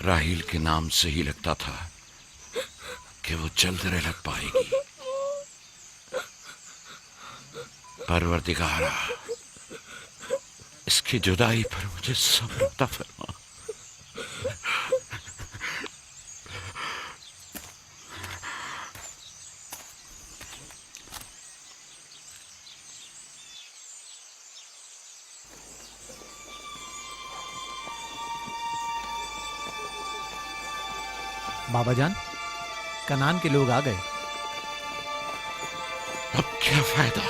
راہیل کے نام سے ہی لگتا تھا کہ وہ جلد رحلت پائے گی۔ پروردگارا، اس کی جدائی پر مجھے صبر عطا فرما۔ بابا جان، کنان کے لوگ آ گئے۔ اب کیا فائدہ؟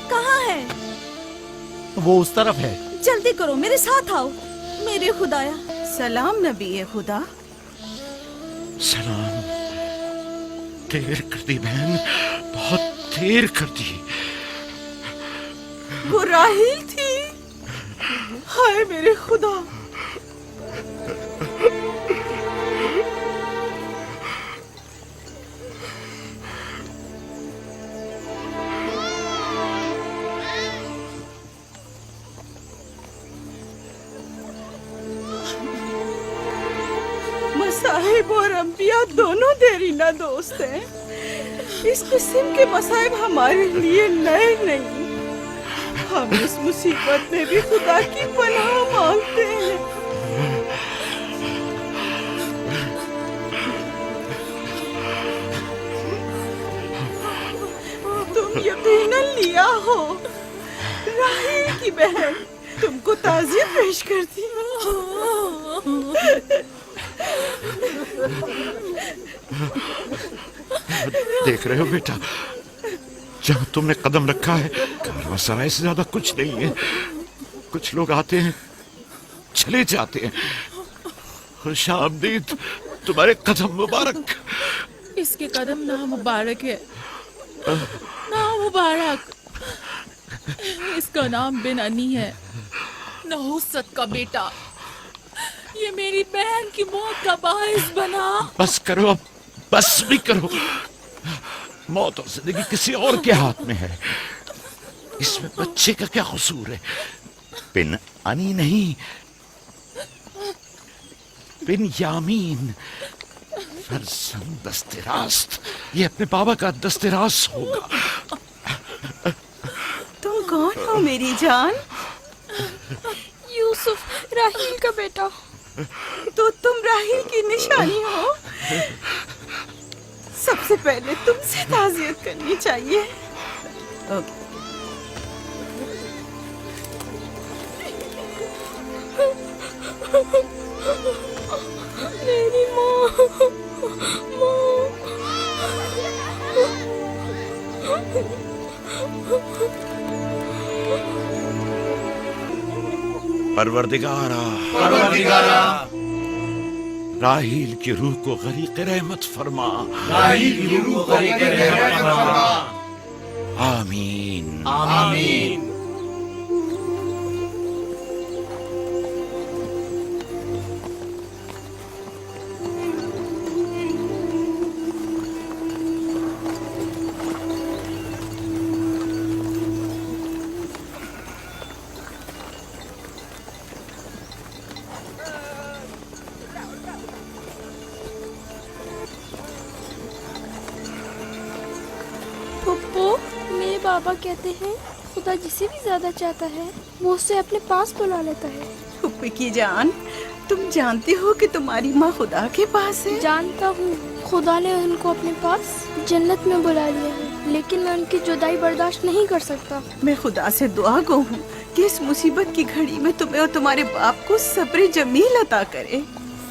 کہاں ہے؟ وہ اس طرف ہے۔ جلدی کرو، میرے ساتھ آؤ۔ میرے خدایا، سلام نبی خدا۔ سلام۔ دیر کر دی بہن، بہت دیر کر دی۔ وہ راہیل تھی؟ ہائے میرے خدا! مصائب اور انبیاء دونوں دیرینہ دوست ہیں۔ اس قسم کے مصائب ہمارے لیے نئے نہیں۔ ہم اس مصیبت میں بھی خدا کی پناہ مانگتے ہیں۔ تم یقیناً لیا ہو، راہیل کی بہن تم کو تعزیت پیش کرتی دیکھ رہے ہو بیٹا، جہاں تم نے قدم رکھا ہے کارواں سرائے سے زیادہ کچھ نہیں ہے۔ کچھ لوگ آتے ہیں، چلے جاتے ہیں۔ خوش آمدید تمہارے قدم مبارک۔ اس کے قدم نامبارک ہے، نامبارک۔ اس کا نام بن انی ہے، نحوست کا بیٹا۔ یہ میری بہن کی موت کا باعث بنا۔ بس کرو، اب بس بھی کرو۔ موت اور زندگی کسی اور کے ہاتھ میں ہے۔ اس میں بچے کا کیا قصور ہے؟ بن انی نہیں، بن یامین، فرزند دست راست۔ یہ اپنے بابا کا دست راست ہوگا۔ تم کون ہو میری جان؟ یوسف، راہیل کا بیٹا۔ تو تم راہیل کی نشانی ہو۔ سب سے پہلے تم سے تعزیت کرنی چاہیے۔ میری ماں، پروردگارا، راہیل کی روح کو غریق رحمت فرما۔ آمین آمین۔ پھپھو، میرے بابا کہتے ہیں خدا جسے بھی زیادہ چاہتا ہے وہ اسے اپنے پاس بلا لیتا ہے۔ پھپھی کی جان، تم جانتے ہو کہ تمہاری ماں خدا کے پاس ہے؟ جانتا ہوں، خدا نے ان کو اپنے پاس جنت میں بلا لیا ہے، لیکن میں ان کی جدائی برداشت نہیں کر سکتا۔ میں خدا سے دعا گو ہوں کہ اس مصیبت کی گھڑی میں تمہیں اور تمہارے باپ کو صبر جمیل عطا کرے۔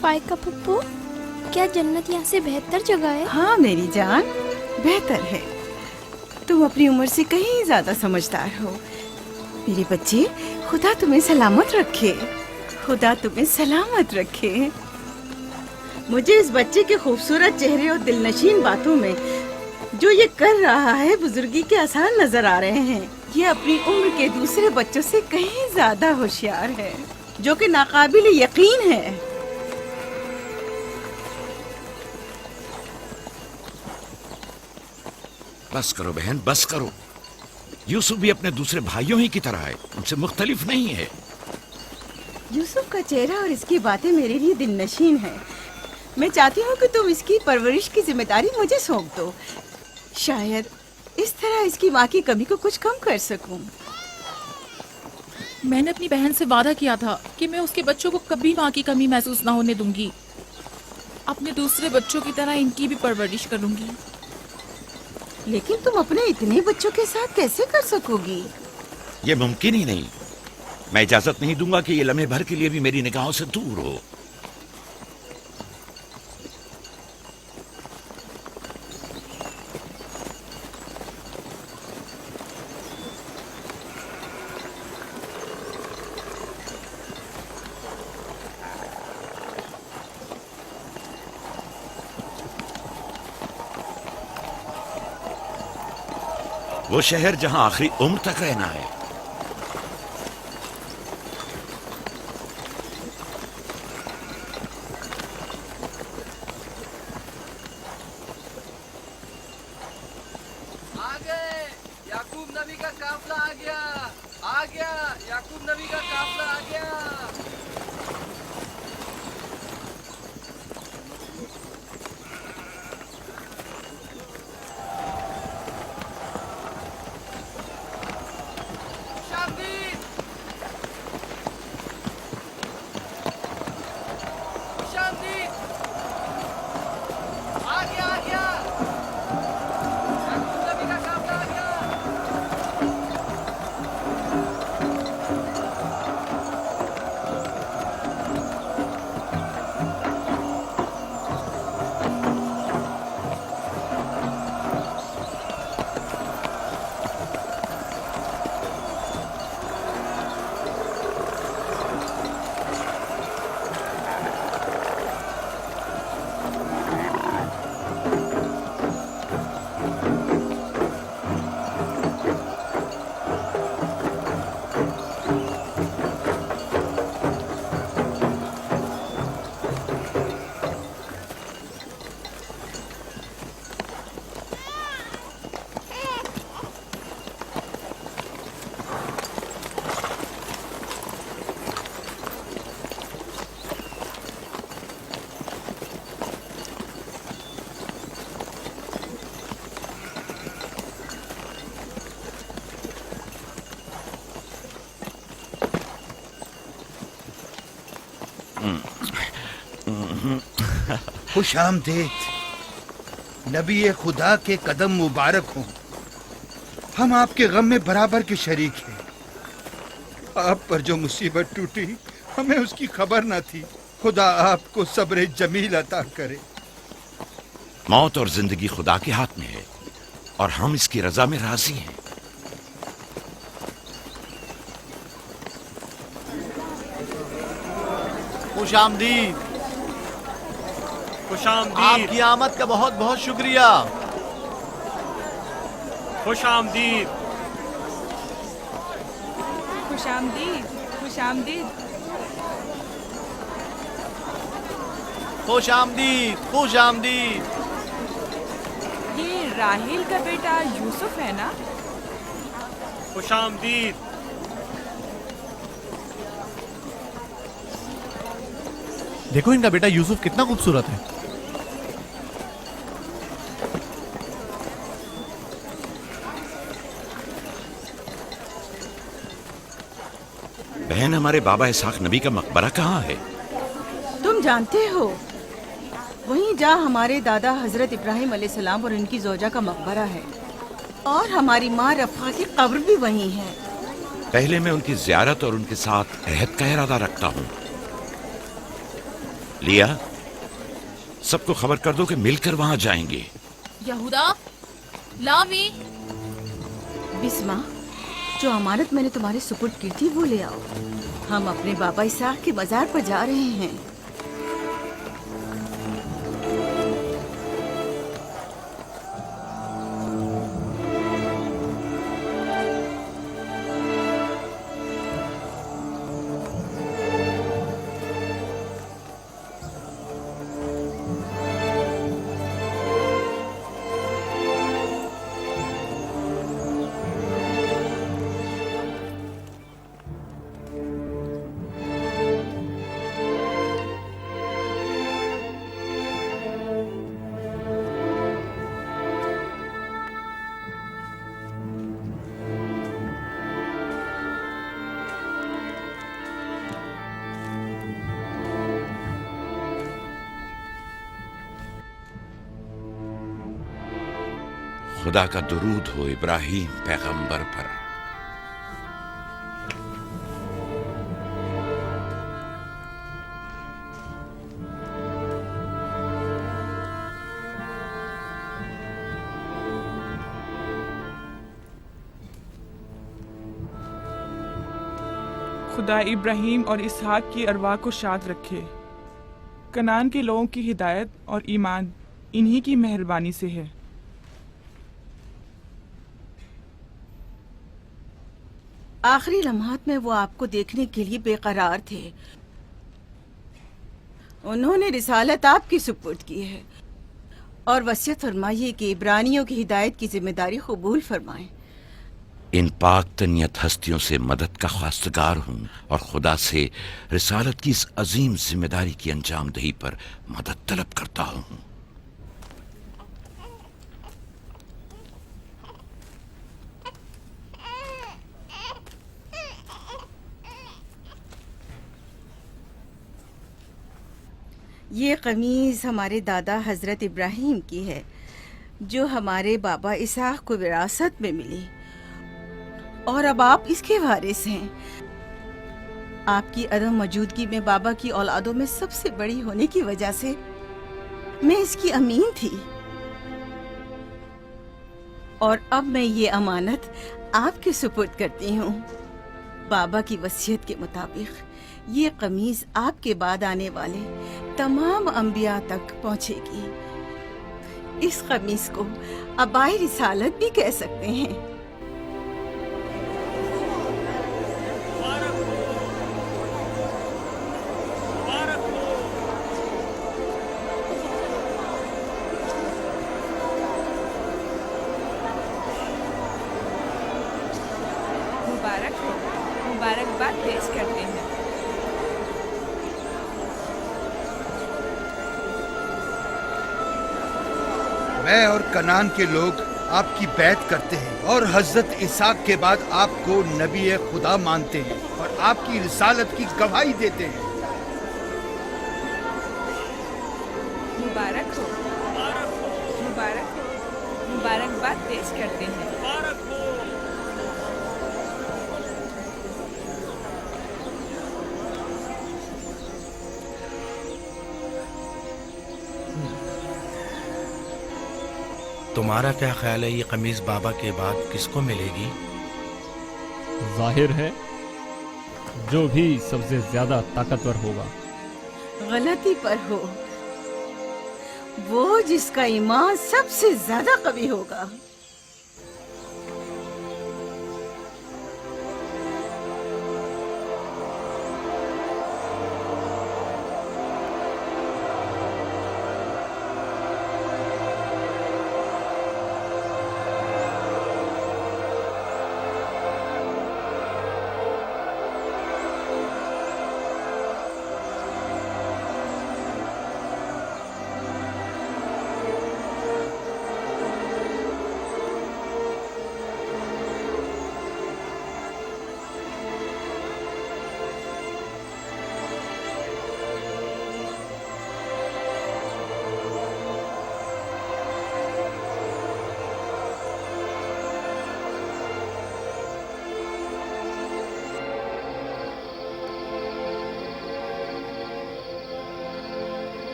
فائقہ پھپھو، کیا جنت یہاں سے بہتر جگہ ہے؟ ہاں میری جان، بہتر ہے۔ تم اپنی عمر سے کہیں زیادہ سمجھدار ہو۔ میرے بچے، خدا تمہیں سلامت رکھے، خدا تمہیں سلامت رکھے۔ مجھے اس بچے کے خوبصورت چہرے اور دلنشین باتوں میں جو یہ کر رہا ہے بزرگی کے آثار نظر آ رہے ہیں۔ یہ اپنی عمر کے دوسرے بچوں سے کہیں زیادہ ہوشیار ہے، جو کہ ناقابل یقین ہے۔ بس کرو بہن، بس کرو۔ यूसुफ भी अपने दूसरे भाइयों ही की तरह है, उनसे मुख्तलिफ नहीं है। यूसुफ का चेहरा और इसकी बातें मेरे लिए दिल नशीन है। मैं चाहती हूँ कि तुम इसकी परवरिश की जिम्मेदारी मुझे सौंप दो। शायद इस तरह इसकी माँ की कमी को कुछ कम कर सकूं। मैंने अपनी बहन से वादा किया था कि मैं उसके बच्चों को कभी माँ की कमी महसूस ना होने दूंगी। अपने दूसरे बच्चों की तरह इनकी भी परवरिश करूंगी। लेकिन तुम अपने इतने बच्चों के साथ कैसे कर सकोगी? ये मुमकिन ही नहीं। मैं इजाजत नहीं दूंगा कि ये लम्हे भर के लिए भी मेरी निगाहों से दूर हो। वो शहर जहां आखिरी उम्र तक रहना है। आ गए, याकूब नबी का काफला आ गया, आ गया, याकूब नबी का काफला आ गया। खुशामदीद, खुशामदीद, आ गया, आ गया। याकूब नबी का काफला आ गया। खुश आमदीद, नबी खुदा के कदम मुबारक हों। हम आपके गम में बराबर के शरीक हैं। आप पर जो मुसीबत टूटी हमें उसकी खबर न थी। खुदा आपको सब्र जमील अता करे। मौत और जिंदगी खुदा के हाथ में है और हम इसकी रजा में राजी हैं। खुशामदीद। खुशामदीद, आपकी आमद का बहुत बहुत शुक्रिया। खुशामदीद, खुशामदीद, खुशामदीद। खुश आमदीद, खुश आमदीद। ये राहील का बेटा यूसुफ है ना? खुशामदीद, देखो इनका बेटा यूसुफ कितना खूबसूरत है। बहन, हमारे बाबा इसहाक नबी का मकबरा कहाँ है? तुम जानते हो, वहीं जहाँ हमारे दादा हजरत इब्राहिम अलैहिस्सलाम और इनकी जोजा का मकबरा है, और हमारी माँ रफ़ा की कब्र भी वहीं है। पहले मैं उनकी ज़ियारत और उनके साथ अहद का इरादा रखता हूँ। लिया, सबको खबर कर दो कि मिलकर वहां जाएंगे। यहूदा, लावी, बिस्मा, जो अमानत मैंने तुम्हारे सुपुर्द की थी वो ले आओ। हम अपने बाबा इसहाक के मजार पर जा रहे हैं। خدا کا درود ہو ابراہیم پیغمبر پر۔ خدا ابراہیم اور اسحاق کی ارواح کو شاد رکھے۔ کنعان کے لوگوں کی ہدایت اور ایمان انہی کی مہربانی سے ہے۔ آخری لمحات میں وہ آپ کو دیکھنے کے لیے بے قرار تھے۔ انہوں نے رسالت آپ کی سپرد کی ہے اور وصیت فرمائی کہ عبرانیوں کی ہدایت کی ذمہ داری قبول فرمائیں۔ ان پاک تنیت ہستیوں سے مدد کا خواستگار ہوں اور خدا سے رسالت کی اس عظیم ذمہ داری کی انجام دہی پر مدد طلب کرتا ہوں۔ یہ قمیض ہمارے دادا حضرت ابراہیم کی ہے جو ہمارے بابا اسحاق کو وراثت میں ملی، اور اب آپ اس کے وارث ہیں۔ آپ کی عدم موجودگی میں بابا کی اولادوں میں سب سے بڑی ہونے کی وجہ سے میں اس کی امین تھی، اور اب میں یہ امانت آپ کے سپرد کرتی ہوں۔ بابا کی وصیت کے مطابق یہ قمیض آپ کے بعد آنے والے تمام انبیاء تک پہنچے گی۔ اس قمیض کو عبائے رسالت بھی کہہ سکتے ہیں۔ مبارک ہو، مبارکباد پیش کرتے ہیں۔ میں اور کنعان کے لوگ آپ کی بیعت کرتے ہیں اور حضرت اسحاق کے بعد آپ کو نبی خدا مانتے ہیں اور آپ کی رسالت کی گواہی دیتے ہیں۔ مبارک ہو، مبارک ہو، مبارکباد پیش کرتے ہیں۔ تمہارا کیا خیال ہے یہ قمیض بابا کے بعد کس کو ملے گی؟ ظاہر ہے جو بھی سب سے زیادہ طاقتور ہوگا۔ غلطی پر ہو، وہ جس کا ایمان سب سے زیادہ قوی ہوگا۔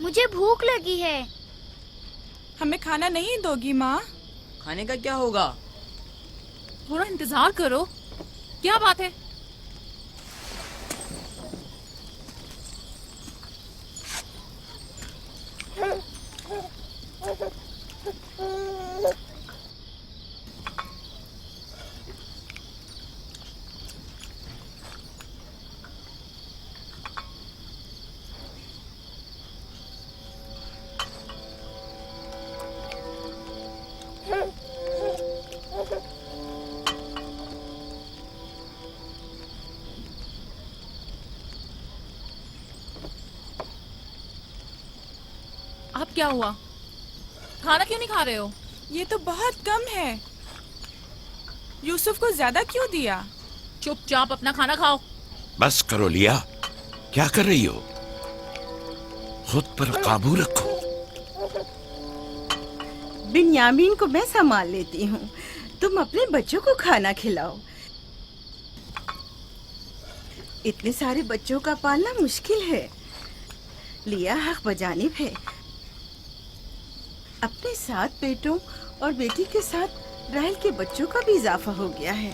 مجھے بھوک لگی ہے۔ ہمیں کھانا نہیں دو گی ماں؟ کھانے کا کیا ہوگا؟ تھوڑا انتظار کرو. کیا بات ہے؟ اب کیا ہوا؟ کھانا کیوں نہیں کھا رہے ہو؟ یہ تو بہت کم ہے. یوسف کو زیادہ کیوں دیا؟ چپ چاپ اپنا کھانا کھاؤ. بس کرو لیا. کیا کر رہی ہو؟ خود پر قابو رکھو. بنیامین کو میں سنبھال لیتی ہوں. تم اپنے بچوں کو کھانا کھلاؤ. اتنے سارے بچوں کا پالنا مشکل ہے. لیا حق بجانب ہے. اپنے 7 بیٹوں اور بیٹی کے ساتھ راہیل کے بچوں کا بھی اضافہ ہو گیا ہے.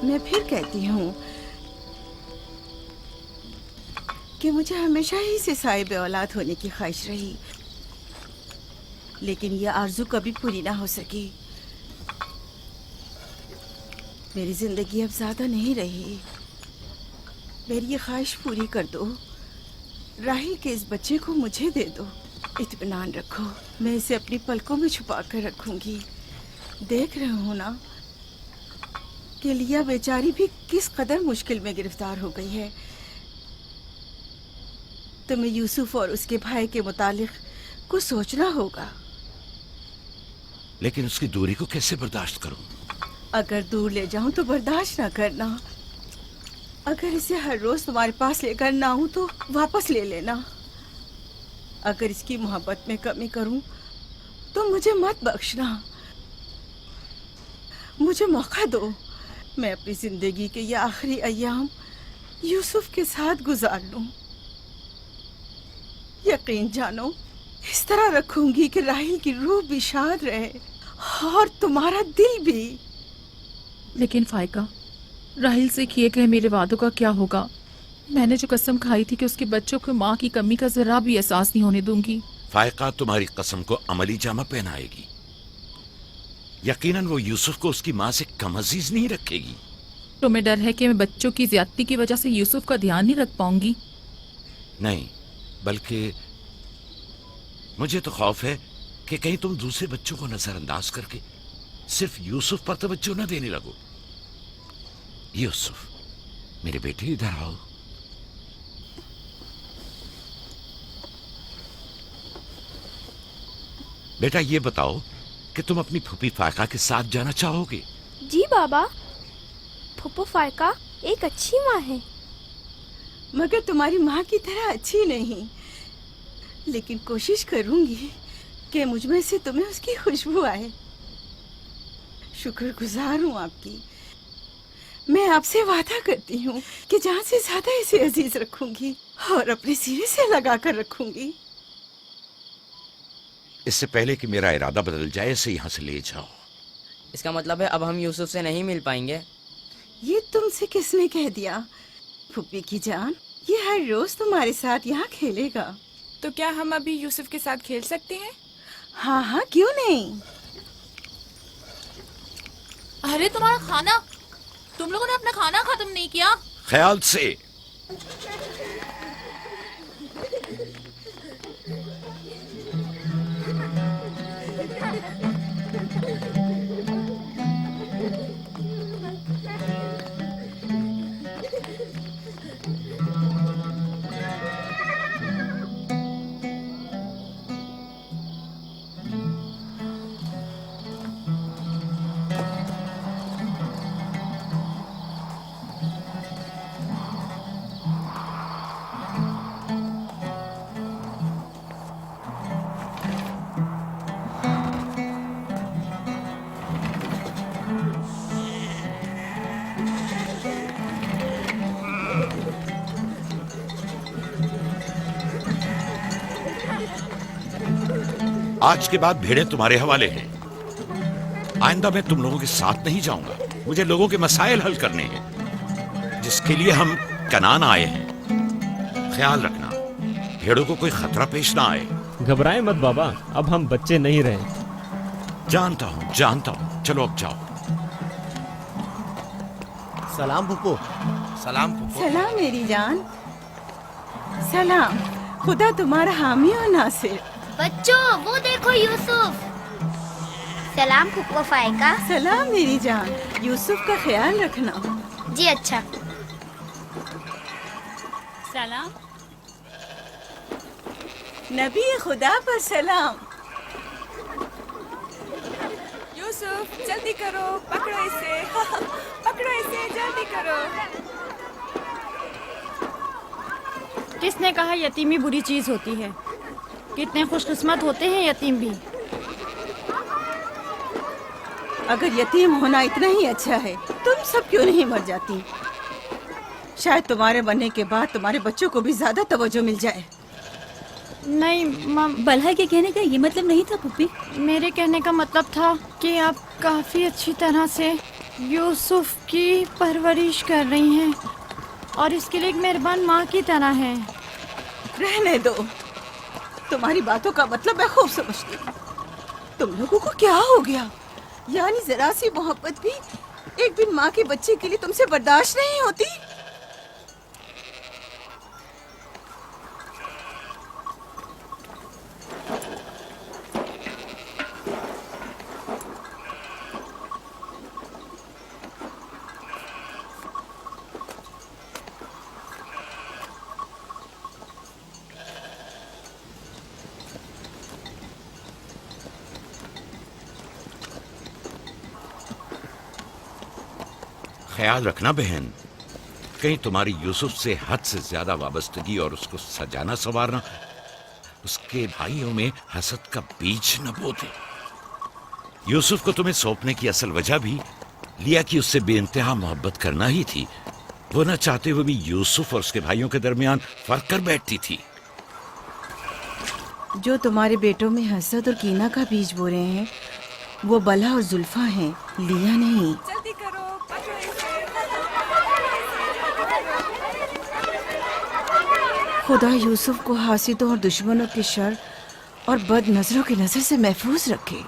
میں پھر کہتی ہوں کہ مجھے ہمیشہ ہی سے صاحب اولاد ہونے کی خواہش رہی، لیکن یہ آرزو کبھی پوری نہ ہو سکی. میری زندگی اب زیادہ نہیں رہی. میری یہ خواہش پوری کر دو. راہیل کے اس بچے کو مجھے دے دو. اطمینان رکھو، میں اسے اپنی پلکوں میں چھپا کر رکھوں گی. دیکھ رہے ہو نا کہ لیا بیچاری بھی کس قدر مشکل میں گرفتار ہو گئی ہے. تمہیں یوسف اور اس کے بھائی کے متعلق کچھ سوچنا ہوگا. لیکن اس کی دوری کو کیسے برداشت کروں؟ اگر دور لے جاؤں تو برداشت نہ کرنا. اگر اسے ہر روز تمہارے پاس لے کر نہ آؤں تو واپس لے لینا. اگر اس کی محبت میں کمی کروں تو مجھے مت بخشنا. مجھے موقع دو. میں اپنی زندگی کے یہ آخری ایام یوسف کے ساتھ گزار لوں. یقین جانو اس طرح رکھوں گی کہ راہیل کی روح بھی شاد رہے اور تمہارا دل بھی. لیکن فائقہ، راہیل سے کیے گئے میرے وعدوں کا کیا ہوگا؟ میں نے جو قسم کھائی تھی کہ اس کے بچوں کو ماں کی کمی کا ذرا بھی احساس نہیں ہونے دوں گی. فائقہ تمہاری قسم کو عملی جامہ پہنائے گی. یقیناً وہ یوسف کو اس کی ماں سے کم عزیز نہیں رکھے گی. تمہیں ڈر ہے کہ میں بچوں کی زیادتی کی وجہ سے یوسف کا دھیان نہیں رکھ پاؤں گی؟ نہیں، بلکہ مجھے تو خوف ہے کہ کہیں تم دوسرے بچوں کو نظر انداز کر کے صرف یوسف پر توجہ نہ دینے لگو. یوسف میرے بیٹے ادھر آؤ. بیٹا یہ بتاؤ کہ تم اپنی پھوپھی فائقہ کے ساتھ جانا چاہو گے؟ جی بابا، پھوپھو فائقہ ایک اچھی ماں ہے. مگر تمہاری ماں کی طرح اچھی نہیں. لیکن کوشش کروں گی کہ مجھ میں سے تمہیں اس کی خوشبو آئے. شکر گزار ہوں آپ کی. میں آپ سے وعدہ کرتی ہوں کہ جہاں سے زیادہ اسے عزیز رکھوں گی اور اپنے سینے سے لگا کر رکھوں گی. اس سے پہلے کہ میرا ارادہ بدل جائے اسے یہاں سے لے جاؤ. اس کا مطلب ہے اب ہم یوسف سے نہیں مل پائیں گے؟ یہ تم سے کس نے کہہ دیا؟ پھوپھی کی جان، یہ ہر روز تمہارے ساتھ یہاں کھیلے گا. تو کیا ہم ابھی یوسف کے ساتھ کھیل سکتے ہیں؟ ہاں ہاں، کیوں نہیں. ارے تمہارا کھانا! تم لوگوں نے اپنا کھانا ختم نہیں کیا؟ خیال سے. आज के बाद भेड़ें तुम्हारे हवाले हैं। आइंदा मैं तुम लोगों के साथ नहीं जाऊंगा। मुझे लोगों के मसाइल हल करने हैं, जिसके लिए हम कनान आए हैं। ख्याल रखना भेड़ों को कोई खतरा पेश ना आए। घबराएं मत बाबा, अब हम बच्चे नहीं रहे। जानता हूँ। चलो अब जाओ। सलाम फुप्पो। सलाम फुप्पो। सलाम मेरी जान। सलाम। खुदा तुम्हारा हामी हो नासिर। बच्चों वो देखो यूसुफ। सलाम फुप्पो फायका। सलाम मेरी जान। यूसुफ का ख्याल रखना। जी अच्छा। सलाम। नबी खुदा पर सलाम। यूसुफ जल्दी करो, पकड़ो इसे। पकड़ो इसे, जल्दी करो। किसने कहा यतीमी बुरी चीज होती है? कितने खुशकिस्मत होते हैं यतीम भी। अगर यतीम होना इतना ही अच्छा है, तुम सब क्यों नहीं मर जाती? शायद तुम्हारे बनने के बाद तुम्हारे बच्चों को भी ज्यादा तवज्जो मिल जाए। नहीं माँ, बलहा के कहने का ये मतलब नहीं था पुप्पी। मेरे कहने का मतलब था कि आप काफी अच्छी तरह से यूसुफ की परवरिश कर रही हैं और इसके लिए एक मेहरबान माँ की तरह हैं। रहने दो, तुम्हारी बातों का मतलब मैं खूब समझती हूँ। तुम लोगों को क्या हो गया? यानी जरा सी मोहब्बत भी एक बिन माँ के बच्चे के लिए तुमसे बर्दाश्त नहीं होती? ख्याल रखना बहन, कहीं तुम्हारी यूसुफ से हद से ज्यादा वाबस्तगी और उसको सजाना संवारना उसके भाइयों में हसद का बीज न बो दे। यूसुफ को तुम्हें सौंपने की असल वजह भी लिया कि उससे बेइंतहा मोहब्बत करना ही थी। वो न चाहते हुए भी यूसुफ और उसके भाइयों के दरमियान फर्क कर बैठती थी। जो तुम्हारे बेटों में हसद और कीना का बीज बो रहे हैं, वो बला और जुल्फा हैं, लिया नहीं। जल्दी करो, पकड़ो इसे। खुदा यूसुफ को हासिदों और दुश्मनों के शर और बद नजरों की नजर से महफूज रखे।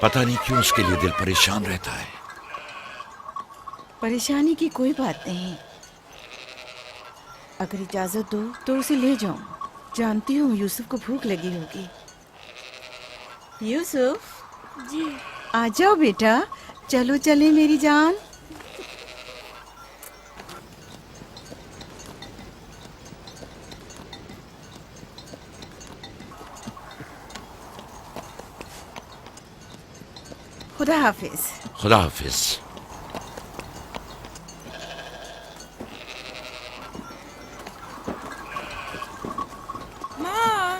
पता नहीं क्यों उसके लिए दिल परेशान रहता है। परेशानी की कोई बात नहीं। अगर इजाजत दो तो उसे ले जाऊं। जानती हूँ यूसुफ को भूख लगी होगी। यूसुफ जी आ जाओ बेटा, चलो चले मेरी जान। खुदा हाफिज। खुदा हाफिज। माँ,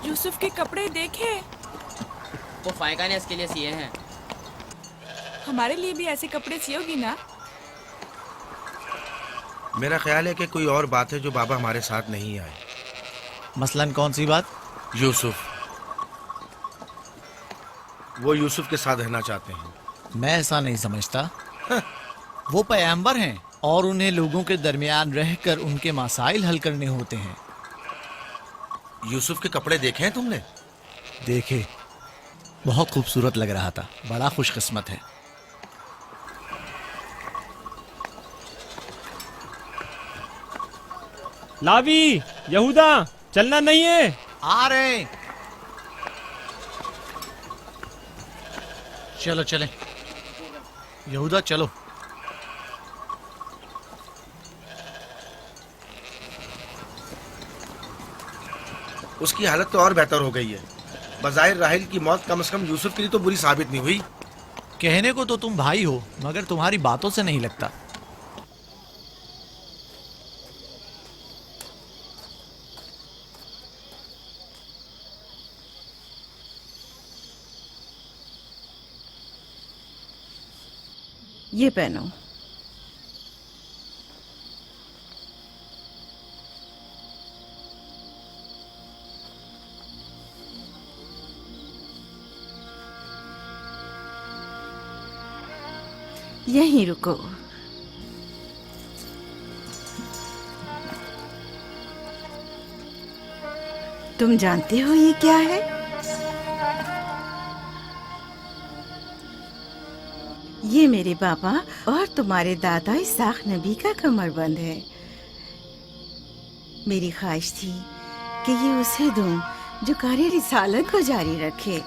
यूसुफ के कपड़े देखे। वो फायका ने इसके लिए सिए हैं। हमारे लिए भी ऐसे कपड़े सियोगी ना? मेरा ख्याल है कि कोई और बात है जो बाबा हमारे साथ नहीं आए। मसलन कौन सी बात? यूसुफ, वो यूसुफ के साथ रहना चाहते हैं। मैं ऐसा नहीं समझता। वो पैगंबर हैं और उन्हें लोगों के दरमियान रहकर उनके मसाइल हल करने होते हैं। यूसुफ के कपड़े देखे हैं तुमने? देखे, बहुत खूबसूरत लग रहा था। बड़ा खुशकिस्मत है। लावी, यहूदा, चलना नहीं है। आ रहे हैं। चलो चलें। यहूदा चलो। उसकी हालत तो और बेहतर हो गई है। बज़ाहिर राहिल की मौत कम से कम यूसुफ के लिए तो बुरी साबित नहीं हुई। कहने को तो तुम भाई हो, मगर तुम्हारी बातों से नहीं लगता। ये पहनो। यहीं रुको। तुम जानते हो ये क्या है? ये मेरे बाबा और तुम्हारे दादा इसाक नबी का कमरबंद है। मेरी ख्वाहिश थी कि ये उसे दूं जो कार्य रिसालत को जारी रखे।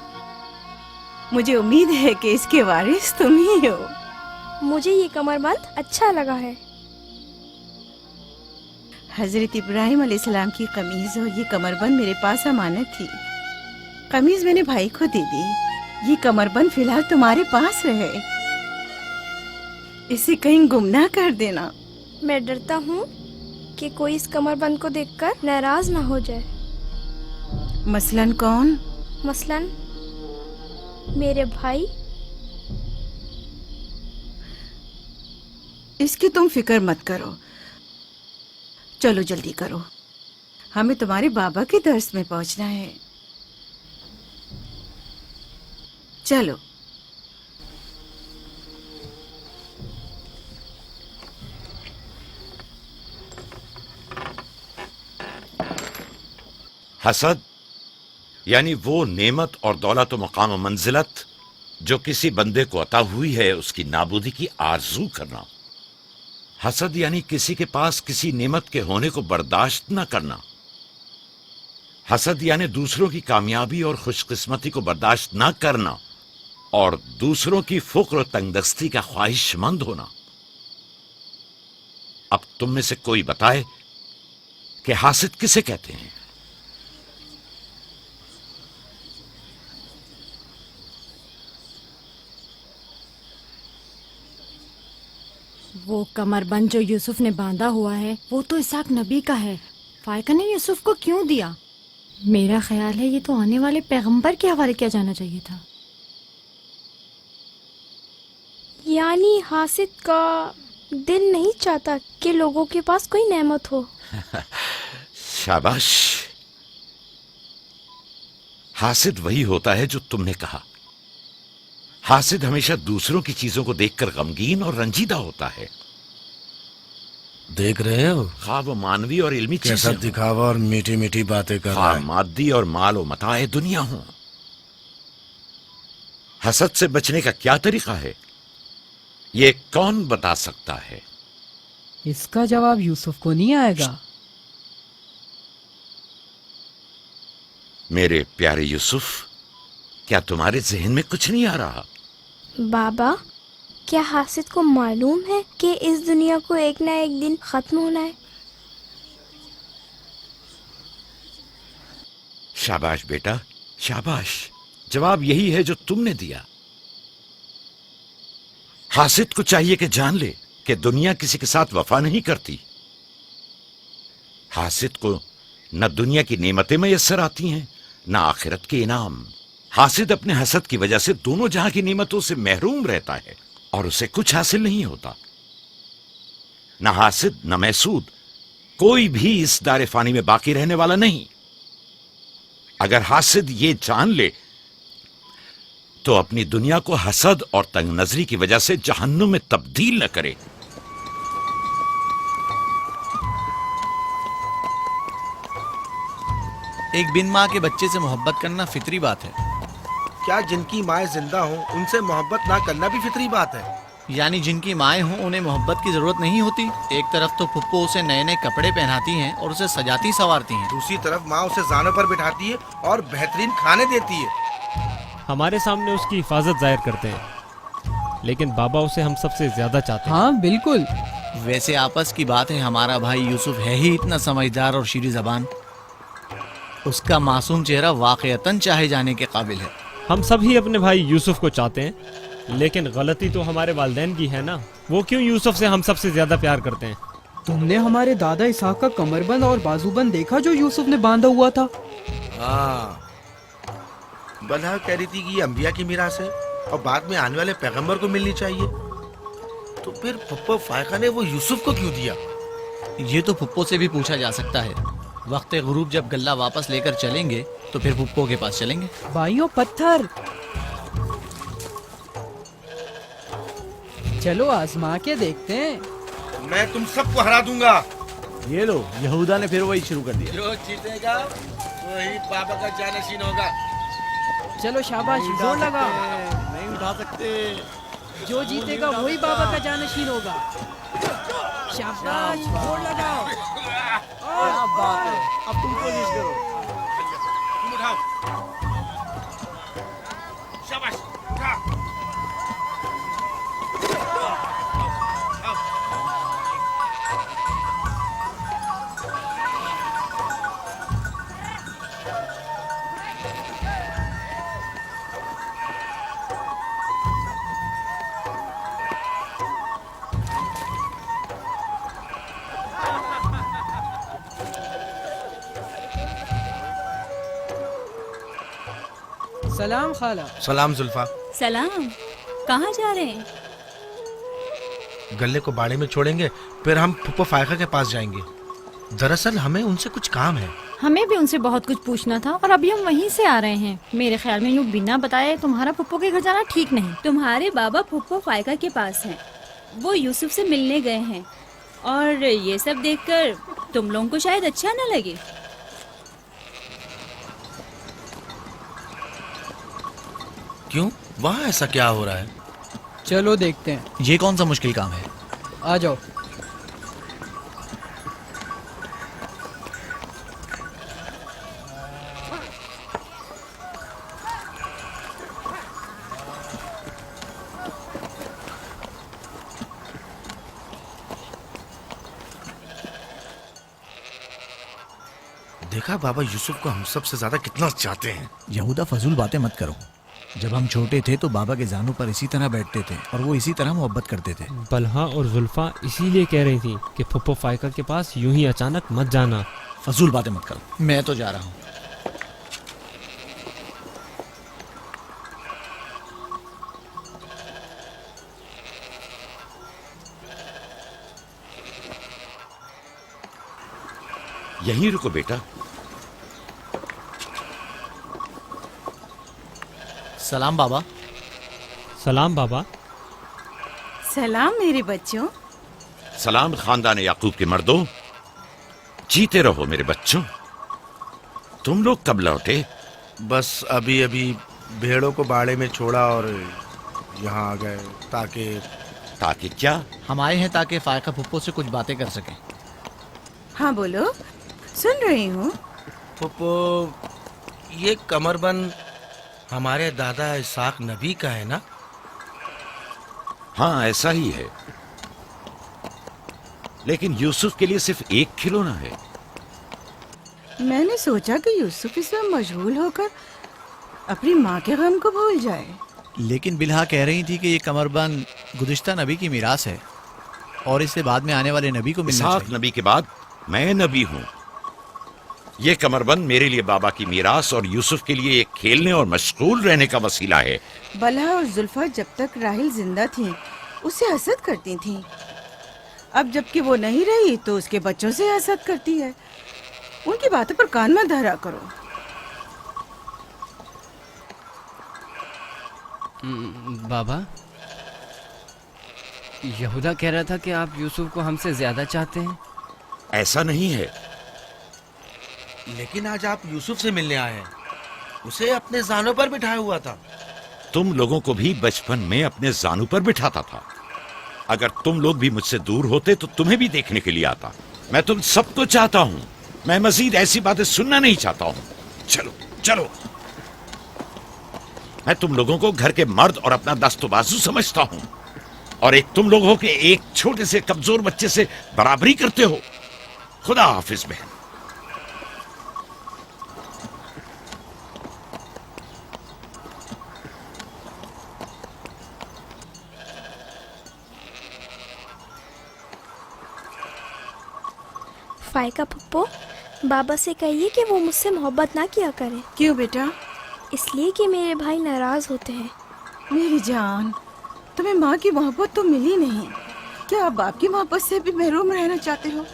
मुझे उम्मीद है कि इसके वारिस तुम ही हो। मुझे ये कमरबंद अच्छा लगा है। हजरत इब्राहिम अलैहिस्सलाम की कमीज और ये कमरबंद मेरे पास अमानत थी। कमीज मैंने भाई को दे दी। ये कमरबंद फिलहाल तुम्हारे पास रहे। इसे कहीं गुम ना कर देना। मैं डरता हूँ कि कोई इस कमरबंद को देखकर नाराज ना हो जाए। मसलन कौन? मसलन मेरे भाई। इसकी तुम फिक्र मत करो। चलो जल्दी करो, हमें तुम्हारे बाबा के दर्स में पहुंचना है। चलो। हसद यानी वो नेमत और दौलत व मकाम व मंजिलत जो किसी बंदे को अता हुई है, उसकी नाबूदी की आरजू करना। हसद यानी किसी के पास किसी नेमत के होने को बर्दाश्त न करना। हसद यानी दूसरों की कामयाबी और खुशकिस्मती को बर्दाश्त न करना और दूसरों की फुक्र और तंगदस्ती का ख्वाहिशमंद होना। अब तुम में से कोई बताए कि हासिद किसे कहते हैं? वो कमरबंद जो यूसुफ ने बांधा हुआ है वो तो इसाक नबी का है। फायका ने यूसुफ को क्यों दिया? मेरा ख्याल है ये तो आने वाले पैगंबर के हवाले किया जाना चाहिए था। यानी हासिद का दिल नहीं चाहता कि लोगों के पास कोई नेमत हो। शाबाश। हासिद वही होता है जो तुमने कहा। हासिद हमेशा दूसरों की चीजों को देखकर गमगीन और रंजीदा होता है। देख रहे हो खा वो मानवी और इल्मी कैसा चीजें दिखावा और मीठी मीठी बातें कर रहा खा है। मादी और माल व मताए दुनिया हो। हसद से बचने का क्या तरीका है, ये कौन बता सकता है? इसका जवाब यूसुफ को नहीं आएगा। मेरे प्यारे यूसुफ, क्या तुम्हारे जहन में कुछ नहीं आ रहा? बाबा, क्या हासिद को मालूम है कि इस दुनिया को एक ना एक दिन खत्म होना है? शाबाश बेटा, शाबाश। जवाब यही है जो तुमने दिया। हासिद को चाहिए कि जान ले कि दुनिया किसी के साथ वफा नहीं करती। हासिद को न दुनिया की नेमतें मयस्सर आती हैं, न आखिरत के इनाम। हासिद अपने हसद की वजह से दोनों जहां की नेमतों से महरूम रहता है और उसे कुछ हासिल नहीं होता। न हासिद न महसूद, कोई भी इस दारे फानी में बाकी रहने वाला नहीं। अगर हासिद ये जान ले तो अपनी दुनिया को हसद और तंग नजरी की वजह से जहन्नुम में तब्दील न करे। एक बिन माँ के बच्चे से मोहब्बत करना फितरी बात है। क्या जिनकी माएँ जिंदा हों उनसे मोहब्बत ना करना भी फितरी बात है? यानी जिनकी माएँ हों उन्हें मोहब्बत की जरूरत नहीं होती। एक तरफ तो फुप्पो उसे नए नए कपड़े पहनाती हैं और उसे सजाती संवारती हैं, दूसरी तरफ माँ उसे जानों पर बिठाती है और बेहतरीन खाने देती है। हमारे सामने उसकी हिफाजत जाहिर करते हैं, लेकिन बाबा उसे हम सबसे ज्यादा चाहते हैं। हाँ बिल्कुल। वैसे आपस की बात है, हमारा भाई यूसुफ है ही इतना समझदार और शीरी जबान। उसका मासूम चेहरा वाकईतन चाहे जाने के काबिल है। हम सब ही अपने भाई यूसुफ को चाहते हैं, लेकिन गलती तो हमारे वालिदैन की है ना। वो क्यों यूसुफ से हम सबसे ज्यादा प्यार करते हैं? तुमने हमारे दादा इसाक का कमरबंद और बाजूबंद देखा जो यूसुफ ने बांधा हुआ था? हाँ, बलहा कह रही थी कि ये अंबिया की मीरास है और बाद में आने वाले पैगंबर को मिलनी चाहिए। तो फिर पप्पा फायका ने वो यूसुफ को क्यों दिया? ये तो पुप्पो से भी पूछा जा सकता है। वक्त गुरूब जब गल्ला वापस लेकर चलेंगे तो फिर पुप्पो के पास चलेंगे। भाइयों पत्थर, चलो आजमा के देखते हैं। मैं तुम सबको हरा दूंगा। ये लो, यहूदा ने फिर वही शुरू कर दिया। जो जीतेगा वही बाबा का जानशीन होगा। चलो शाबाश, जोर लगा। नहीं उठा सकते। जो जीतेगा वही बाबा का जानशीन होगा। शाबाश, जोर लगाओ। क्या बात है, अब तुम कोशिश करो। तुम उठाओ। शाबाश, उठा। सलाम खाला। सलाम जुल्फा। सलाम। कहाँ जा रहे हैं? गल्ले को बाड़े में छोड़ेंगे, फिर हम फुप्पो फायका के पास जाएंगे। दरअसल हमें उनसे कुछ काम है। हमें भी उनसे बहुत कुछ पूछना था और अभी हम वहीं से आ रहे हैं। मेरे ख्याल में यूँ बिना बताए तुम्हारा पुप्पो के घर जाना ठीक नहीं। तुम्हारे बाबा फुप्पो फायका के पास हैं। वो यूसुफ से मिलने गए हैं और ये सब देखकर तुम लोगों को शायद अच्छा न लगे। क्यों? वहाँ ऐसा क्या हो रहा है? चलो देखते हैं। ये कौन सा मुश्किल काम है? आ जाओ। देखा बाबा यूसुफ को हम सबसे ज्यादा कितना चाहते हैं। यहूदा फजूल बातें मत करो। जब हम छोटे थे तो बाबा के जानू पर इसी तरह बैठते थे और वो इसी तरह मोहब्बत करते थे। बलहा और जुल्फा इसीलिए कह रही थी कि फुप्पो फायका के पास यूं ही अचानक मत जाना। फजूल बातें मत करो, मैं तो जा रहा हूँ। यहीं रुको बेटा। सलाम बाबा। सलाम बाबा। सलाम मेरे बच्चों। सलाम खानदान याकूब के मर्दों। जीते रहो मेरे बच्चों। तुम लोग कब लौटे? बस अभी अभी भेड़ों को बाड़े में छोड़ा और यहाँ आ गए। ताकि क्या? हम आए हैं ताकि फायका फुप्पो से कुछ बातें कर सकें। हाँ बोलो, सुन रही हूँ। फुप्पो, ये कमरबंद हमारे दादा इसाक नबी का है ना? हाँ ऐसा ही है, लेकिन यूसुफ के लिए सिर्फ एक खिलौना है। मैंने सोचा कि यूसुफ इसमें मशगूल होकर अपनी माँ के गम को भूल जाए। लेकिन बिलहा कह रही थी कि ये कमरबंद गुज़िश्ता नबी की मीरास है और इससे बाद में आने वाले नबी को मिलना इसाक चाहिए। नबी के बाद मैं नबी हूँ। ये कमरबंद मेरे लिए बाबा की मीरास और यूसुफ के लिए एक खेलने और मशगूल रहने का वसीला है। बलहा और जुल्फा जब तक राहिल जिंदा थी उसे हसद करती थीं। अब जबकि वो नहीं रही तो उसके बच्चों से हसद करती है। उनकी बातों पर कान मत धरा करो। बाबा, यहूदा कह रहा था कि आप यूसुफ को हमसे ज्यादा चाहते हैं। ऐसा नहीं है। लेकिन आज आप यूसुफ से मिलने आए हैं। उसे अपने जानों पर बिठाया हुआ था। तुम लोगों को भी बचपन में अपने जानू पर बिठाता था। अगर तुम लोग भी मुझसे दूर होते तो तुम्हें भी देखने के लिए आता। मैं तुम सबको चाहता हूँ। मैं मजीद ऐसी बातें सुनना नहीं चाहता हूँ। चलो चलो। मैं तुम लोगों को घर के मर्द और अपना दस्तबाजू समझता हूँ, और एक तुम लोग हो के एक छोटे से कमजोर बच्चे से बराबरी करते हो। खुदा हाफिज बहन। फायका फुप्पो, बाबा से कहिए कि वो मुझसे मोहब्बत ना किया करे। क्यों बेटा? इसलिए कि मेरे भाई नाराज होते हैं। मेरी जान, तुम्हें माँ की मोहब्बत तो मिली नहीं। क्या आप बाप की मोहब्बत से भी महरूम रहना चाहते हो?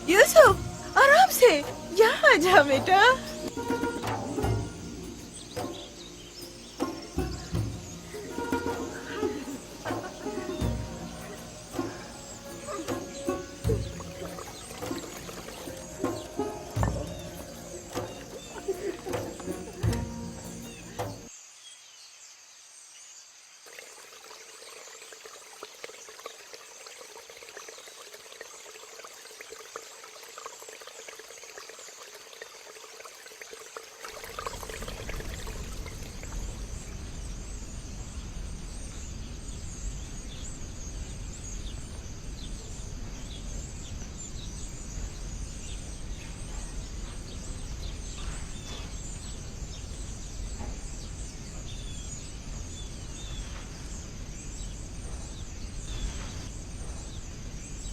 यूसुफ, आराम से यहाँ आ जा बेटा।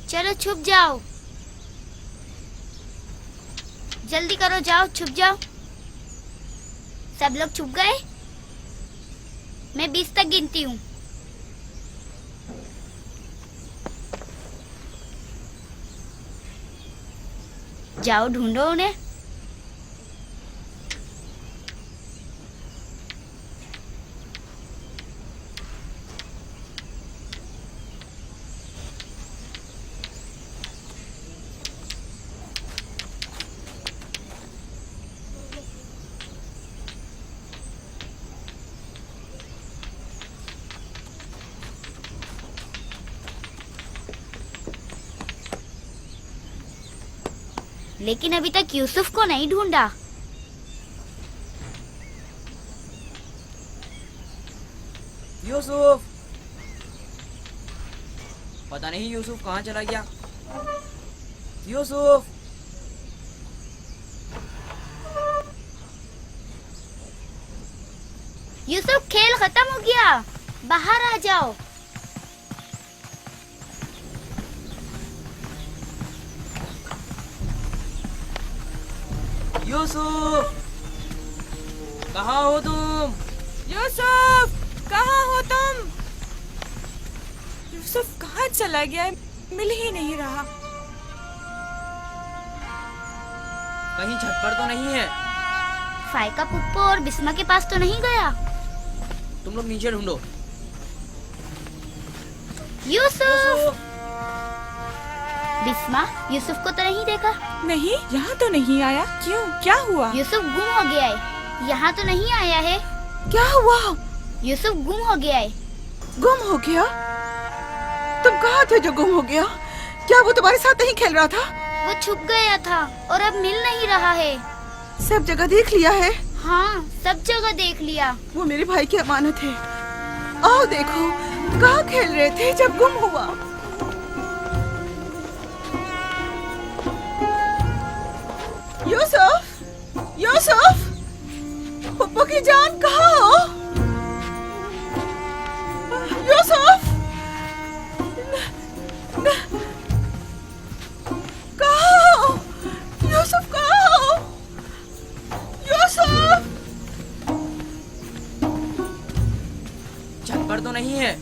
चलो छुप जाओ, जल्दी करो, जाओ छुप जाओ। सब लोग छुप गए? मैं 20 तक गिनती हूँ। जाओ ढूंढो उन्हें। लेकिन अभी तक यूसुफ को नहीं ढूंढा। यूसुफ, पता नहीं यूसुफ कहाँ चला गया। यूसुफ, यूसुफ खेल खत्म हो गया, बाहर आ जाओ। यूसुफ, कहाँ हो तुम? यूसुफ, कहाँ हो तुम? यूसुफ कहाँ चला गया? मिल ही नहीं रहा। कहीं छत पर तो नहीं है? फाइका पुप्पो और बिस्मा के पास तो नहीं गया? तुम लोग नीचे ढूंढो। यूसुफ! बिस्मा, यूसुफ को तो नहीं देखा? नहीं, यहाँ तो नहीं आया। क्यों, क्या हुआ? यूसुफ गुम हो गया है, यहाँ तो नहीं आया है। क्या हुआ? यूसुफ गुम हो गया है। गुम हो गया? तुम कहाँ थे जो गुम हो गया? क्या वो तुम्हारे साथ नहीं खेल रहा था? वो छुप गया था और अब मिल नहीं रहा है। सब जगह देख लिया है? हाँ, सब जगह देख लिया। वो मेरे भाई की अमानत है। आओ देखो, कहाँ खेल रहे थे जब गुम हुआ? यूसुफ, यूसुफ, पप्पू की जान कहाँ हो? यूसुफ, खबर तो नहीं है?